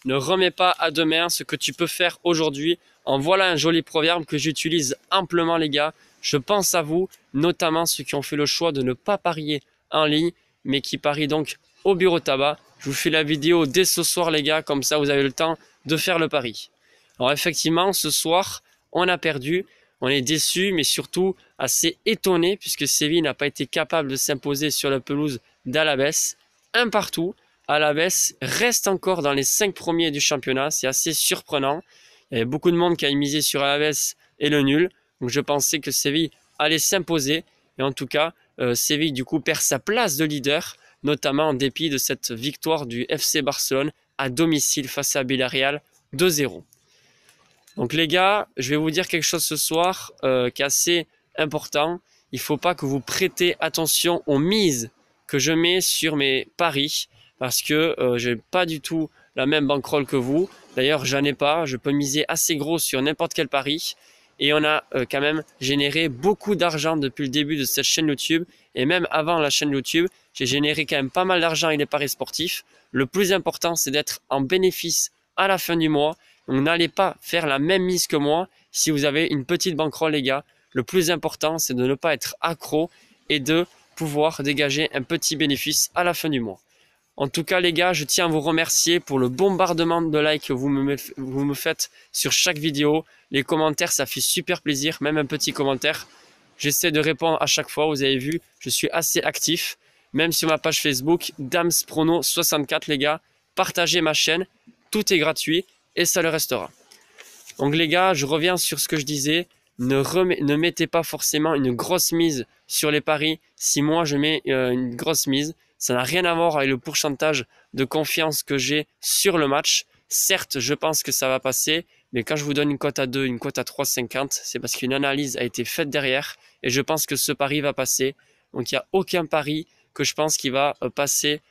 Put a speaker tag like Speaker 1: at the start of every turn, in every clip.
Speaker 1: ne remets pas à demain ce que tu peux faire aujourd'hui. En voilà un joli proverbe que j'utilise amplement les gars. Je pense à vous, notamment ceux qui ont fait le choix de ne pas parier en ligne, mais qui parient donc au bureau tabac. Je vous fais la vidéo dès ce soir les gars, comme ça vous avez le temps de faire le pari. Alors effectivement, ce soir, on a perdu. On est déçu, mais surtout assez étonné puisque Séville n'a pas été capable de s'imposer sur la pelouse d'Alavés. Un partout. Alavés reste encore dans les 5 premiers du championnat. C'est assez surprenant. Il y avait beaucoup de monde qui a misé sur Alavés et le nul. Donc je pensais que Séville allait s'imposer. Et en tout cas, Séville du coup perd sa place de leader, notamment en dépit de cette victoire du FC Barcelone à domicile face à Villarreal 2-0. Donc les gars, je vais vous dire quelque chose ce soir qui est assez important. Il ne faut pas que vous prêtez attention aux mises que je mets sur mes paris parce que je n'ai pas du tout la même bankroll que vous. D'ailleurs, j'en ai pas. Je peux miser assez gros sur n'importe quel pari. Et on a quand même généré beaucoup d'argent depuis le début de cette chaîne YouTube. Et même avant la chaîne YouTube, j'ai généré quand même pas mal d'argent avec les paris sportifs. Le plus important, c'est d'être en bénéfice à la fin du mois. Donc n'allez pas faire la même mise que moi si vous avez une petite bankroll les gars. Le plus important, c'est de ne pas être accro et de pouvoir dégager un petit bénéfice à la fin du mois. En tout cas les gars, je tiens à vous remercier pour le bombardement de likes que vous me faites sur chaque vidéo. Les commentaires, ça fait super plaisir, même un petit commentaire. J'essaie de répondre à chaque fois, vous avez vu, je suis assez actif. Même sur ma page Facebook, DamsProno64 les gars. Partagez ma chaîne, tout est gratuit. Et ça le restera. Donc les gars, je reviens sur ce que je disais. Ne mettez pas forcément une grosse mise sur les paris. Si moi je mets une grosse mise, ça n'a rien à voir avec le pourcentage de confiance que j'ai sur le match. Certes, je pense que ça va passer, mais quand je vous donne une cote à 2, une cote à 3,50, c'est parce qu'une analyse a été faite derrière et je pense que ce pari va passer. Donc il n'y a aucun pari que je pense qui va passer,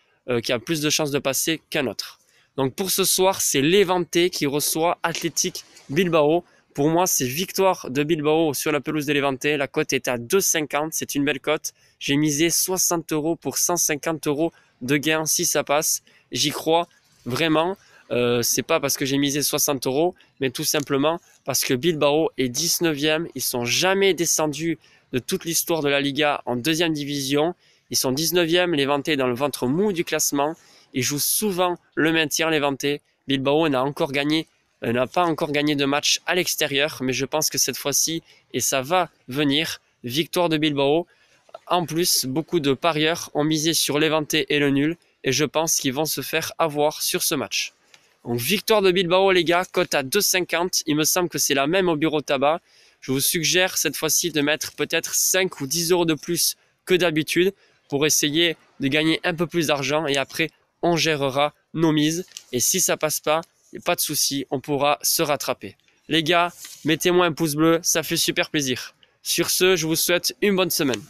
Speaker 1: qui a plus de chances de passer qu'un autre. Donc pour ce soir, c'est Levante qui reçoit Athletic Bilbao. Pour moi, c'est victoire de Bilbao sur la pelouse de Levante. La cote est à 2,50, c'est une belle cote. J'ai misé 60 € pour 150 € de gain si ça passe. J'y crois vraiment. C'est pas parce que j'ai misé 60 €, mais tout simplement parce que Bilbao est 19e. Ils sont jamais descendus de toute l'histoire de la Liga en deuxième division. Ils sont 19e, Levante est dans le ventre mou du classement. Ils jouent souvent le maintien Levante. Bilbao n'a pas encore gagné de match à l'extérieur, mais je pense que cette fois-ci, et ça va venir, victoire de Bilbao. En plus, beaucoup de parieurs ont misé sur Levante et le nul, et je pense qu'ils vont se faire avoir sur ce match. Donc victoire de Bilbao les gars, cote à 2,50, il me semble que c'est la même au bureau tabac. Je vous suggère cette fois-ci de mettre peut-être 5 ou 10 € de plus que d'habitude pour essayer de gagner un peu plus d'argent et après on gérera nos mises et si ça passe pas, pas de souci, on pourra se rattraper. Les gars, mettez-moi un pouce bleu, ça fait super plaisir. Sur ce, je vous souhaite une bonne semaine.